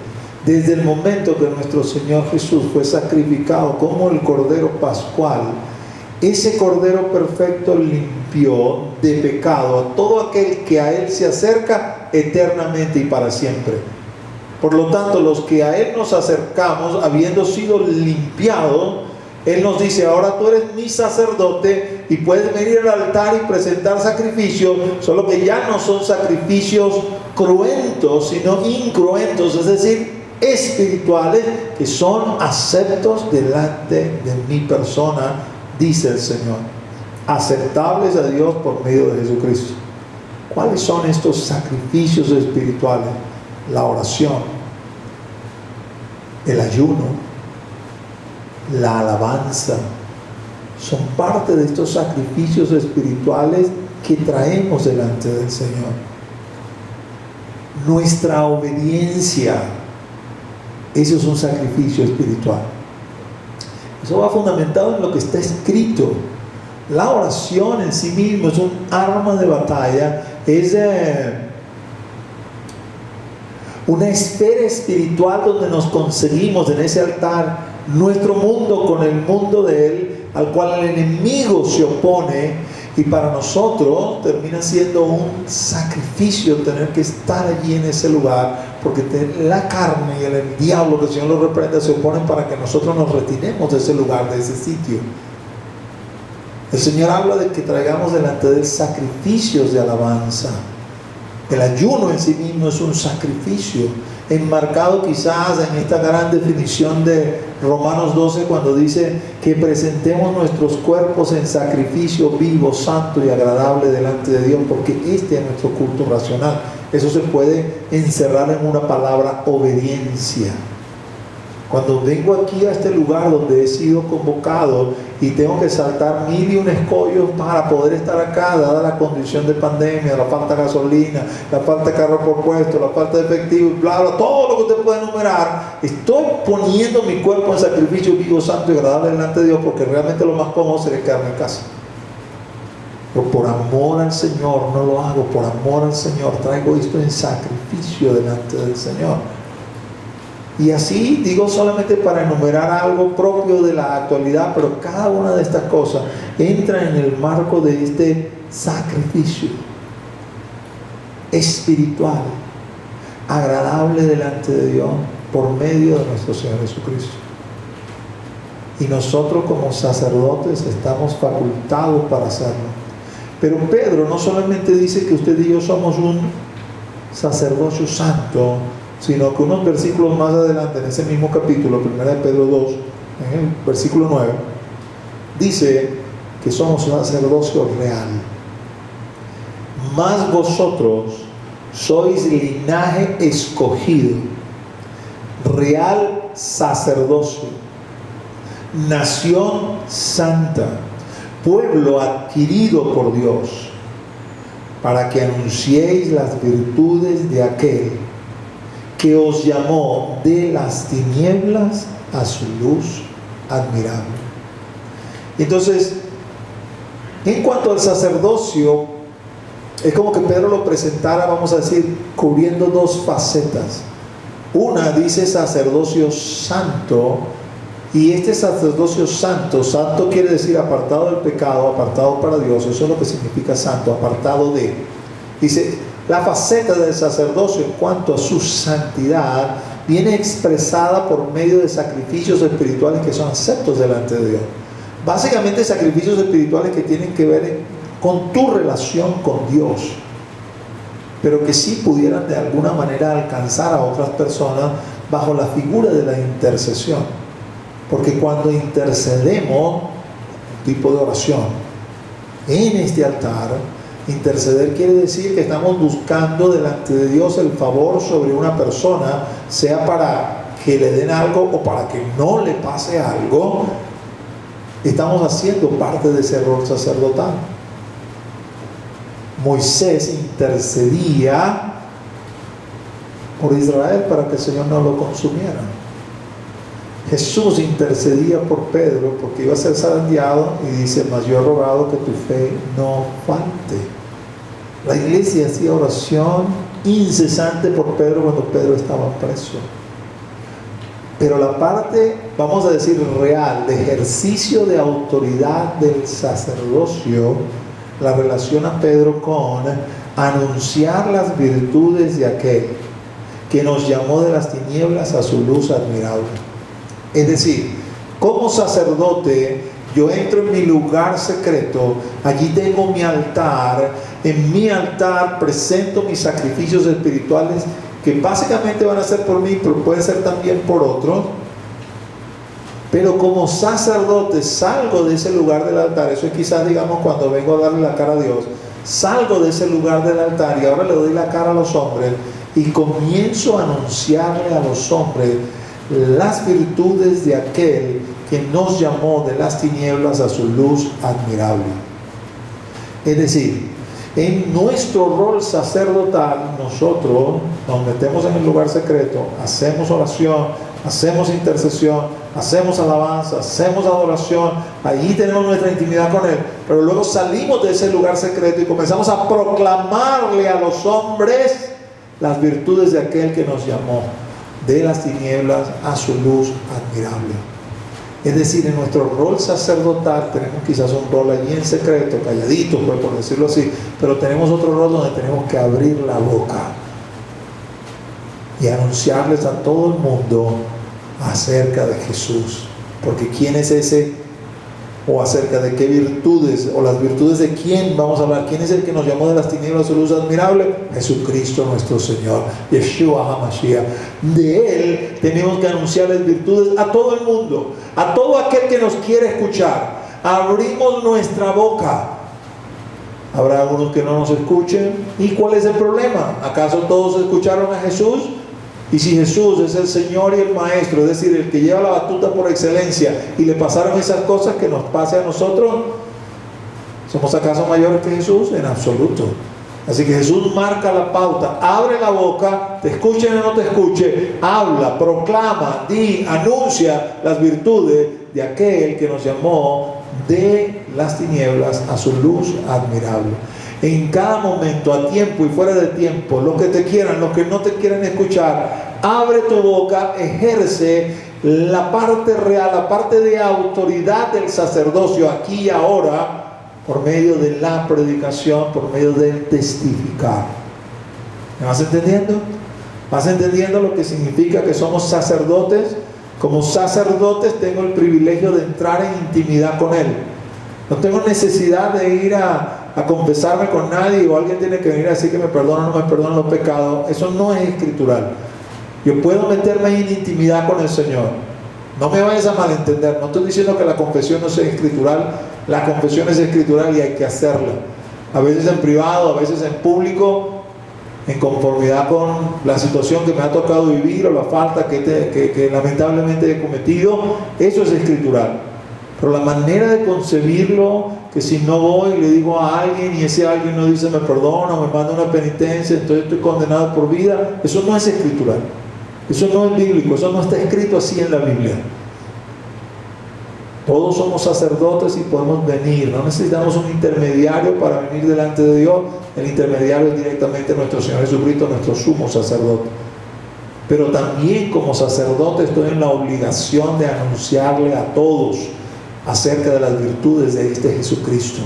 Desde el momento que nuestro Señor Jesús fue sacrificado como el Cordero Pascual, ese Cordero perfecto limpió de pecado a todo aquel que a Él se acerca eternamente y para siempre. Por lo tanto, los que a Él nos acercamos, habiendo sido limpiados, Él nos dice: ahora tú eres mi sacerdote y puedes venir al altar y presentar sacrificios, solo que ya no son sacrificios cruentos, sino incruentos, es decir, espirituales, que son aceptos delante de mi persona, dice el Señor, aceptables a Dios por medio de Jesucristo. ¿Cuáles son estos sacrificios espirituales? La oración, el ayuno, la alabanza, son parte de estos sacrificios espirituales que traemos delante del Señor. Nuestra obediencia Eso es un sacrificio espiritual. Eso va fundamentado en lo que está escrito. La oración en sí mismo es un arma de batalla, es una esfera espiritual donde nos conseguimos en ese altar nuestro mundo con el mundo de Él, al cual el enemigo se opone, y para nosotros termina siendo un sacrificio tener que estar allí en ese lugar, porque la carne y el diablo, que el Señor lo reprenda, se oponen para que nosotros nos retiremos de ese lugar, de ese sitio. El Señor habla de que traigamos delante de Él sacrificios de alabanza. El ayuno en sí mismo es un sacrificio, enmarcado quizás en esta gran definición de Romanos 12, cuando dice que presentemos nuestros cuerpos en sacrificio vivo, santo y agradable delante de Dios, porque este es nuestro culto racional. Eso se puede encerrar en una palabra: obediencia. Cuando vengo aquí a este lugar donde he sido convocado y tengo que saltar 1001 escollos para poder estar acá, dada la condición de pandemia, la falta de gasolina, la falta de carro por puesto, la falta de efectivo, bla, bla, todo lo que usted puede enumerar, estoy poniendo mi cuerpo en sacrificio vivo, santo y agradable delante de Dios, porque realmente lo más cómodo sería quedarme en casa. Pero por amor al Señor no lo hago, por amor al Señor traigo esto en sacrificio delante del Señor. Y así digo solamente para enumerar algo propio de la actualidad, pero cada una de estas cosas entra en el marco de este sacrificio espiritual, agradable delante de Dios, por medio de nuestro Señor Jesucristo. Y nosotros como sacerdotes estamos facultados para hacerlo. Pero Pedro no solamente dice que usted y yo somos un sacerdocio santo, sino que unos versículos más adelante, en ese mismo capítulo, 1 de Pedro 2, en el versículo 9, dice que somos un sacerdocio real. Mas vosotros sois linaje escogido, real sacerdocio, nación santa, pueblo adquirido por Dios, para que anunciéis las virtudes de aquel que os llamó de las tinieblas a su luz admirable. Entonces, en cuanto al sacerdocio, es como que Pedro lo presentara, vamos a decir, cubriendo dos facetas. Una dice sacerdocio santo, y este sacerdocio santo, santo quiere decir apartado del pecado, apartado para Dios, eso es lo que significa santo, apartado de. Dice, la faceta del sacerdocio en cuanto a su santidad viene expresada por medio de sacrificios espirituales que son aceptos delante de Dios. Básicamente sacrificios espirituales que tienen que ver con tu relación con Dios, pero que sí pudieran de alguna manera alcanzar a otras personas bajo la figura de la intercesión. Porque cuando intercedemos, un tipo de oración, en este altar, interceder quiere decir que estamos buscando delante de Dios el favor sobre una persona, sea para que le den algo o para que no le pase algo. Estamos haciendo parte de ese rol sacerdotal. Moisés intercedía por Israel para que el Señor no lo consumiera. Jesús intercedía por Pedro porque iba a ser zarandeado y dice: mas yo he rogado que tu fe no falte. La iglesia hacía oración incesante por Pedro cuando Pedro estaba preso. Pero la parte, vamos a decir, real, de ejercicio de autoridad del sacerdocio, la relaciona Pedro con anunciar las virtudes de aquel que nos llamó de las tinieblas a su luz admirable. Es decir, como sacerdote, yo entro en mi lugar secreto, allí tengo mi altar, en mi altar presento mis sacrificios espirituales que básicamente van a ser por mí, pero pueden ser también por otros. Pero como sacerdote salgo de ese lugar del altar, eso es quizás, digamos, cuando vengo a darle la cara a Dios, salgo de ese lugar del altar y ahora le doy la cara a los hombres y comienzo a anunciarle a los hombres las virtudes de aquel que nos llamó de las tinieblas a su luz admirable. Es decir, en nuestro rol sacerdotal, nosotros nos metemos en el lugar secreto, hacemos oración, hacemos intercesión, hacemos alabanza, hacemos adoración, allí tenemos nuestra intimidad con Él, pero luego salimos de ese lugar secreto y comenzamos a proclamarle a los hombres las virtudes de aquel que nos llamó de las tinieblas a su luz admirable. Es decir, en nuestro rol sacerdotal tenemos quizás un rol allí en secreto, calladito, pues, por decirlo así, pero tenemos otro rol donde tenemos que abrir la boca y anunciarles a todo el mundo acerca de Jesús. Porque ¿quién es ese? O acerca de qué virtudes, o las virtudes de quién vamos a hablar. ¿Quién es el que nos llamó de las tinieblas a su luz admirable? Jesucristo nuestro Señor, Yeshua HaMashiach. De Él tenemos que anunciarles virtudes a todo el mundo, a todo aquel que nos quiere escuchar. Abrimos nuestra boca. Habrá algunos que no nos escuchen. ¿Y cuál es el problema? ¿Acaso todos escucharon a Jesús? Y si Jesús es el Señor y el Maestro, es decir, el que lleva la batuta por excelencia, y le pasaron esas cosas, que nos pase a nosotros, ¿somos acaso mayores que Jesús? En absoluto. Así que Jesús marca la pauta, abre la boca, te escuchen o no te escuche, habla, proclama, di, anuncia las virtudes de aquel que nos llamó de las tinieblas a su luz admirable. En cada momento, a tiempo y fuera de tiempo, los que te quieran, los que no te quieren escuchar, abre tu boca, ejerce la parte real, la parte de autoridad del sacerdocio aquí y ahora, por medio de la predicación, por medio del testificar. ¿Me vas entendiendo? ¿Vas entendiendo lo que significa que somos sacerdotes? Como sacerdotes tengo el privilegio de entrar en intimidad con Él. No tengo necesidad de ir a confesarme con nadie, o alguien tiene que venir a decir que me perdona o no me perdona los pecados. Eso no es escritural. Yo puedo meterme en intimidad con el Señor. No me vayas a malentender. No estoy diciendo que la confesión no sea escritural. La confesión es escritural y hay que hacerla. A veces en privado, a veces en público, en conformidad con la situación que me ha tocado vivir o la falta que lamentablemente he cometido. Eso es escritural. Pero la manera de concebirlo, que si no voy y le digo a alguien y ese alguien no dice me perdona o me manda una penitencia, entonces estoy condenado por vida, eso no es escritural, eso no es bíblico, eso no está escrito así en la Biblia. Todos somos sacerdotes y podemos venir, no necesitamos un intermediario para venir delante de Dios. El intermediario es directamente nuestro Señor Jesucristo, nuestro sumo sacerdote. Pero también como sacerdote estoy en la obligación de anunciarle a todos acerca de las virtudes de este Jesucristo,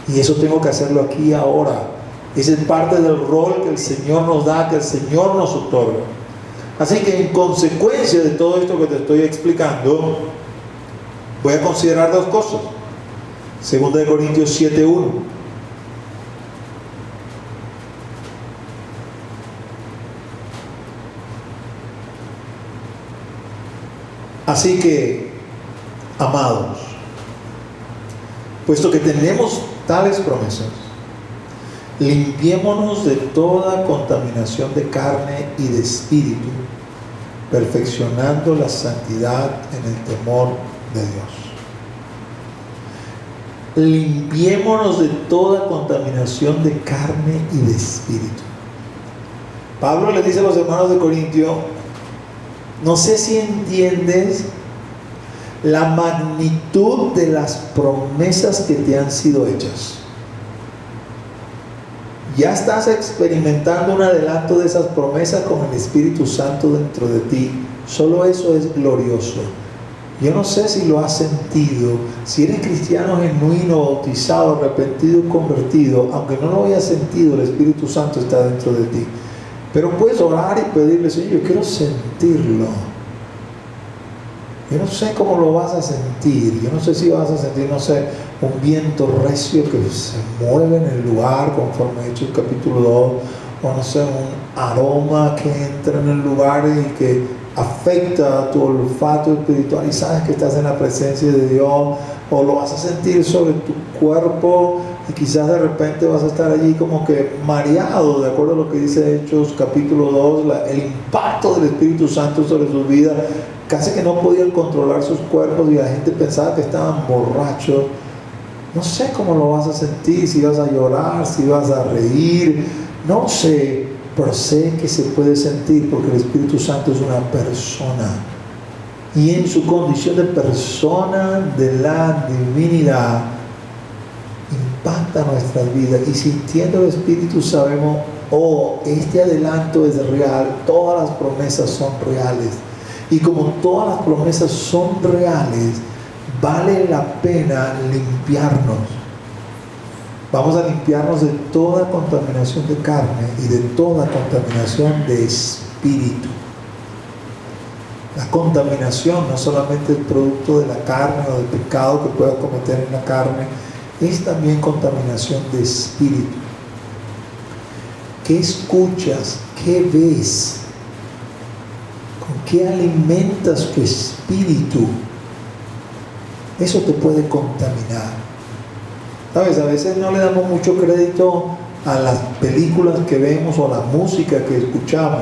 y eso tengo que hacerlo aquí y ahora. Esa es parte del rol que el Señor nos da, que el Señor nos otorga. Así que en consecuencia de todo esto que te estoy explicando, voy a considerar dos cosas. 2 Corintios 7:1. Así que, amados, puesto que tenemos tales promesas, limpiémonos de toda contaminación de carne y de espíritu, perfeccionando la santidad en el temor de Dios. Limpiémonos de toda contaminación de carne y de espíritu. Pablo le dice a los hermanos de Corintio, no sé si entiendes la magnitud de las promesas que te han sido hechas. Ya estás experimentando un adelanto de esas promesas con el Espíritu Santo dentro de ti. Solo eso es glorioso. Yo no sé si lo has sentido. Si eres cristiano genuino, bautizado, arrepentido y convertido, aunque no lo hayas sentido, el Espíritu Santo está dentro de ti. Pero puedes orar y pedirle, Señor, yo quiero sentirlo. Yo no sé cómo lo vas a sentir. Yo no sé si vas a sentir, no sé, un viento recio que se mueve en el lugar, conforme Hechos capítulo 2, o no sé, un aroma que entra en el lugar y que afecta a tu olfato espiritual y sabes que estás en la presencia de Dios, o lo vas a sentir sobre tu cuerpo y quizás de repente vas a estar allí como que mareado, de acuerdo a lo que dice Hechos capítulo 2, el impacto del Espíritu Santo sobre sus vidas. Casi que no podían controlar sus cuerpos y la gente pensaba que estaban borrachos. No sé cómo lo vas a sentir, si vas a llorar, si vas a reír, no sé, pero sé que se puede sentir porque el Espíritu Santo es una persona. y en su condición de persona de la divinidad impacta nuestras vidas, y sintiendo el Espíritu sabemos, oh, este adelanto es real, todas las promesas son reales, y como todas las promesas son reales, vale la pena limpiarnos. Vamos a limpiarnos de toda contaminación de carne y de toda contaminación de espíritu. La contaminación no solamente es producto de la carne o del pecado que pueda cometer en la carne, es también contaminación de espíritu. ¿Qué escuchas? ¿Qué ves? ¿Con qué alimentas tu espíritu? Eso te puede contaminar. ¿Sabes? A veces no le damos mucho crédito a las películas que vemos o a la música que escuchamos,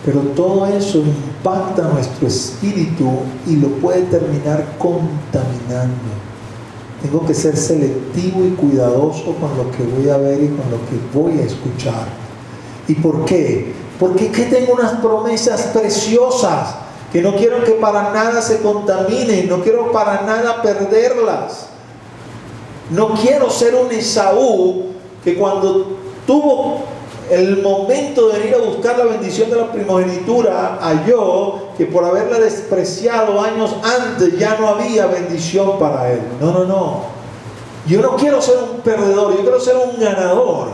pero todo eso impacta nuestro espíritu y lo puede terminar contaminando. Tengo que ser selectivo y cuidadoso con lo que voy a ver y con lo que voy a escuchar. ¿Y por qué? Porque es que tengo unas promesas preciosas que no quiero que para nada se contaminen, no quiero para nada perderlas. No quiero ser un Esaú que cuando tuvo el momento de venir a buscar la bendición de la primogenitura, halló que por haberla despreciado años antes ya no había bendición para él. No. Yo no quiero ser un perdedor, yo quiero ser un ganador.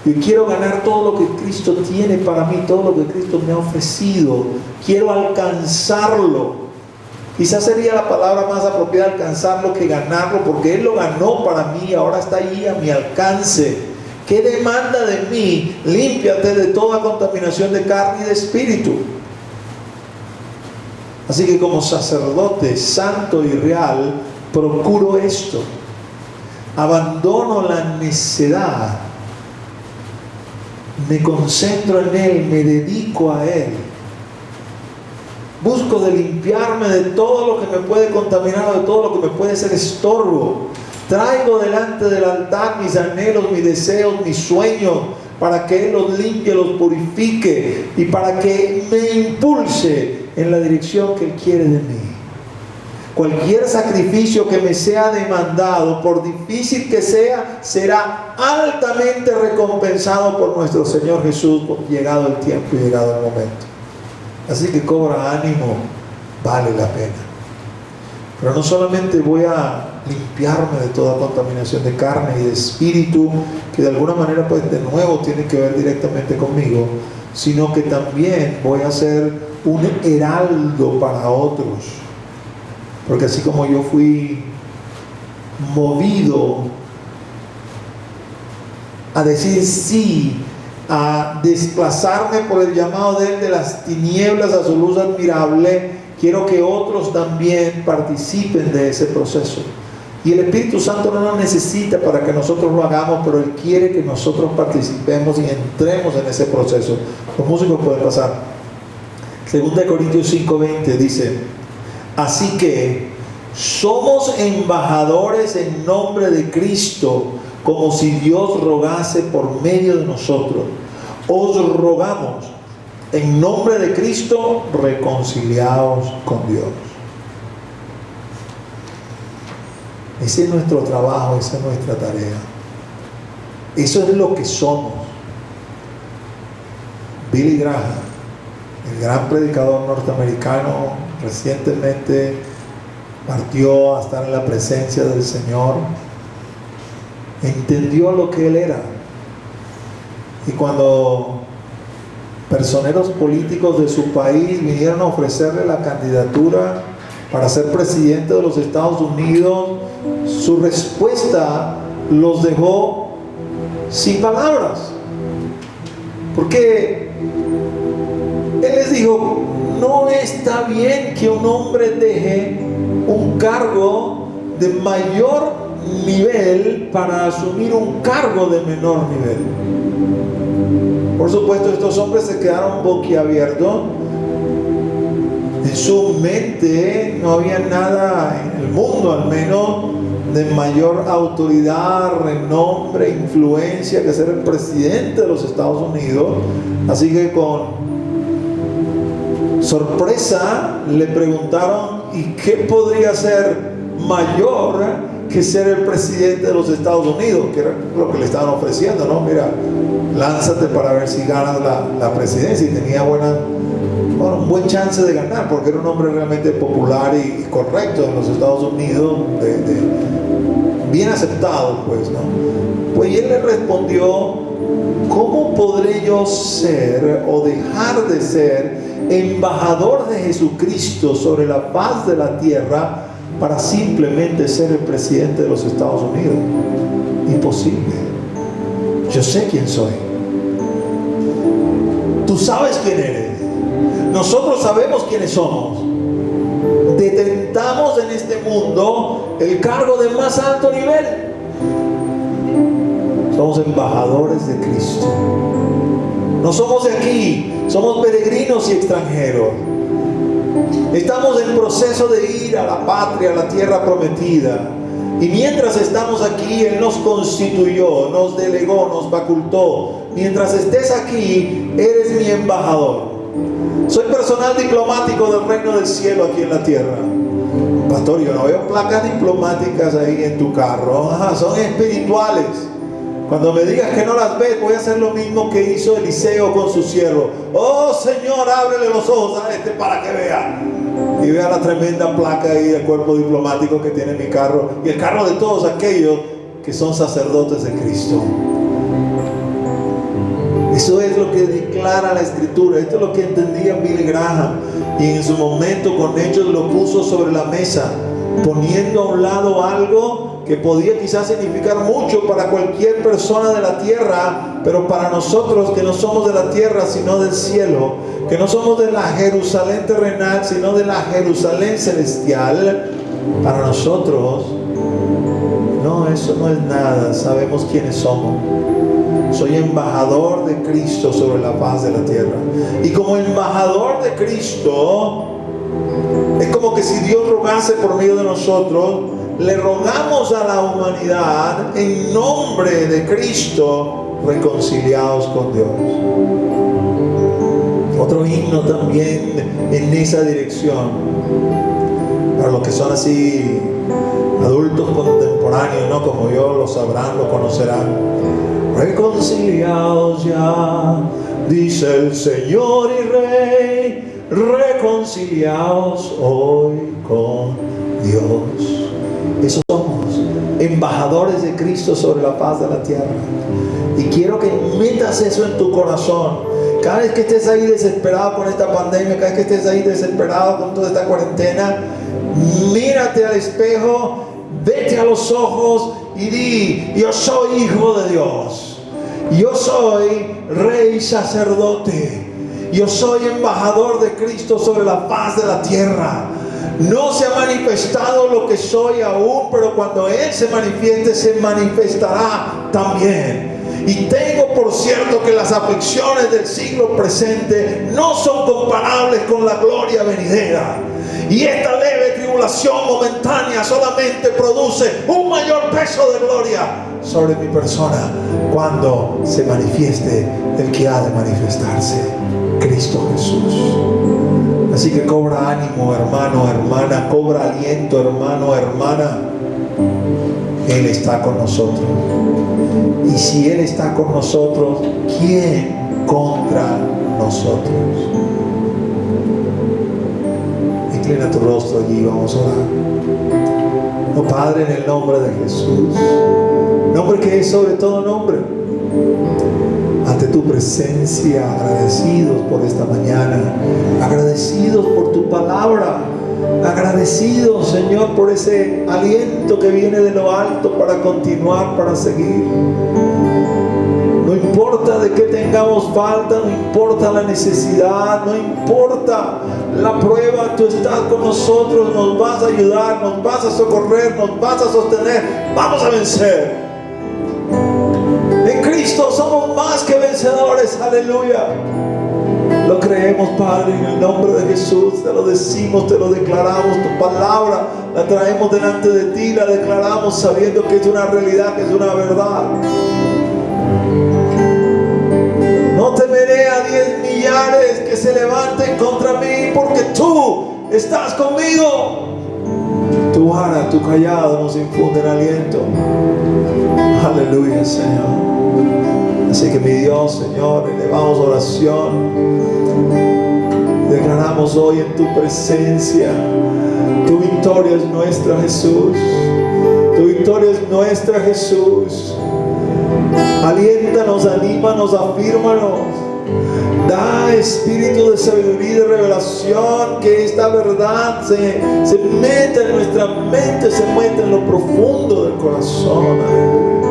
Yo quiero ganar todo lo que Cristo tiene para mí, todo lo que Cristo me ha ofrecido. Quiero alcanzarlo. Quizás sería la palabra más apropiada alcanzarlo que ganarlo, porque Él lo ganó para mí y ahora está ahí a mi alcance. ¿Qué demanda de mí? Límpiate de toda contaminación de carne y de espíritu. Así que como sacerdote santo y real, procuro esto. Abandono la necedad. Me concentro en Él, me dedico a Él. Busco de limpiarme de todo lo que me puede contaminar o de todo lo que me puede ser estorbo. Traigo delante del altar mis anhelos, mis deseos, mis sueños, para que Él los limpie, los purifique y para que me impulse en la dirección que Él quiere de mí. Cualquier sacrificio que me sea demandado, por difícil que sea, será altamente recompensado por nuestro Señor Jesús, llegado el tiempo y llegado el momento. Así que cobra ánimo, vale la pena. Pero no solamente voy a limpiarme de toda contaminación de carne y de espíritu, que de alguna manera pues de nuevo tiene que ver directamente conmigo, sino que también voy a ser un heraldo para otros. Porque así como yo fui movido a decir sí, a desplazarme por el llamado de Él de las tinieblas a su luz admirable, quiero que otros también participen de ese proceso. Y el Espíritu Santo no lo necesita para que nosotros lo hagamos, pero Él quiere que nosotros participemos y entremos en ese proceso. Los músicos pueden pasar. 2 Corintios 5:20 dice: así que somos embajadores en nombre de Cristo, como si Dios rogase por medio de nosotros. Os rogamos en nombre de Cristo, reconciliaos con Dios. Ese es nuestro trabajo, esa es nuestra tarea. Eso es lo que somos. Billy Graham, el gran predicador norteamericano, recientemente partió a estar en la presencia del Señor. Entendió lo que él era. Y cuando personeros políticos de su país vinieron a ofrecerle la candidatura para ser presidente de los Estados Unidos, su respuesta los dejó sin palabras. Porque él les dijo: no está bien que un hombre deje un cargo de mayor nivel para asumir un cargo de menor nivel. Por supuesto, estos hombres se quedaron boquiabiertos. En su mente no había nada en el mundo, al menos, de mayor autoridad, renombre, influencia que ser el presidente de los Estados Unidos. Así que con sorpresa, le preguntaron: ¿y qué podría ser mayor que ser el presidente de los Estados Unidos? Que era lo que le estaban ofreciendo, ¿no? Mira, lánzate para ver si ganas la presidencia. Y tenía un buen chance de ganar, porque era un hombre realmente popular y correcto en los Estados Unidos, bien aceptado, pues, ¿no? Pues y él le respondió: ¿cómo podré yo ser o dejar de ser embajador de Jesucristo sobre la faz de la tierra para simplemente ser el presidente de los Estados Unidos? Imposible. Yo sé quién soy. Tú sabes quién eres. Nosotros sabemos quiénes somos. Detentamos en este mundo el cargo de más alto nivel. Somos embajadores de Cristo. No somos de aquí, somos peregrinos y extranjeros. Estamos en proceso de ir a la patria, a la tierra prometida. Y mientras estamos aquí, Él nos constituyó, nos delegó, nos facultó. Mientras estés aquí, eres mi embajador. Soy personal diplomático del reino del cielo aquí en la tierra. Pastor, yo no veo placas diplomáticas ahí en tu carro. Son espirituales. Cuando me digas que no las ves, voy a hacer lo mismo que hizo Eliseo con su siervo. Oh Señor, ábrele los ojos a este para que vea. Y vea la tremenda placa ahí del cuerpo diplomático que tiene mi carro y el carro de todos aquellos que son sacerdotes de Cristo. Eso es lo que declara la Escritura. Esto es lo que entendía Billy Graham, y en su momento con hechos lo puso sobre la mesa, poniendo a un lado algo que podía quizás significar mucho para cualquier persona de la tierra, pero para nosotros que no somos de la tierra sino del cielo, que no somos de la Jerusalén terrenal sino de la Jerusalén celestial, para nosotros no, eso no es nada. Sabemos quiénes somos. Soy embajador de Cristo sobre la faz de la tierra, y como embajador de Cristo es como que si Dios rogase por medio de nosotros. Le rogamos a la humanidad en nombre de Cristo, reconciliados con Dios. Otro himno también en esa dirección, para los que son así adultos contemporáneos, ¿no? Como yo, lo sabrán, lo conocerán. Reconciliados ya, dice el Señor y Rey, reconciliados hoy con Dios. Eso somos, embajadores de Cristo sobre la faz de la tierra. Y quiero que metas eso en tu corazón. Cada vez que estés ahí desesperado con esta pandemia, cada vez que estés ahí desesperado con toda esta cuarentena, mírate al espejo, vete a los ojos y di: yo soy hijo de Dios, yo soy rey sacerdote, yo soy embajador de Cristo sobre la faz de la tierra. No se ha manifestado lo que soy aún, pero cuando Él se manifieste, se manifestará también. Y tengo por cierto que las aflicciones del siglo presente no son comparables con la gloria venidera. Y esta leve tribulación momentánea solamente produce un mayor peso de gloria sobre mi persona cuando se manifieste el que ha de manifestarse, Cristo Jesús. Así que cobra ánimo, hermano, hermana, cobra aliento, hermano, hermana. Él está con nosotros. Y si Él está con nosotros, ¿quién contra nosotros? Inclina tu rostro allí, vamos a orar. Oh Padre, en el nombre de Jesús, nombre que es sobre todo nombre, ante tu presencia, agradecidos por esta mañana, agradecidos por tu palabra, agradecidos, Señor, por ese aliento que viene de lo alto para continuar, para seguir. No importa de qué tengamos falta, no importa la necesidad, no importa la prueba, tú estás con nosotros, nos vas a ayudar, nos vas a socorrer, nos vas a sostener, vamos a vencer. En Cristo somos más que vencedores, aleluya. Lo creemos, Padre, en el nombre de Jesús. Te lo decimos, te lo declaramos. Tu palabra la traemos delante de ti, la declaramos sabiendo que es una realidad, que es una verdad. No temeré a 10 millones millares que se levanten contra mí, porque tú estás conmigo. Tu vara, tu callado nos infunden aliento. Aleluya, Señor. Así que mi Dios, Señor, elevamos oración. Declaramos hoy en tu presencia: tu victoria es nuestra, Jesús. Tu victoria es nuestra, Jesús. Aliéntanos, anímanos, afírmanos. Da espíritu de sabiduría y de revelación, que esta verdad se meta en nuestra mente, se meta en lo profundo del corazón. Aleluya.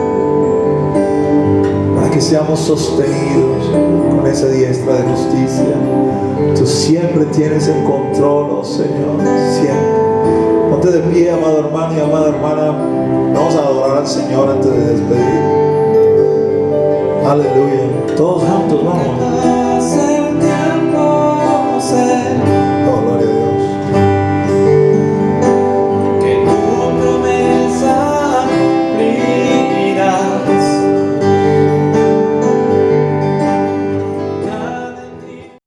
Para que seamos sostenidos con esa diestra de justicia. Tú siempre tienes el control, oh Señor, siempre. Ponte de pie, amado hermano y amada hermana. Vamos a adorar al Señor antes de despedir. Aleluya. Todos juntos, vamos.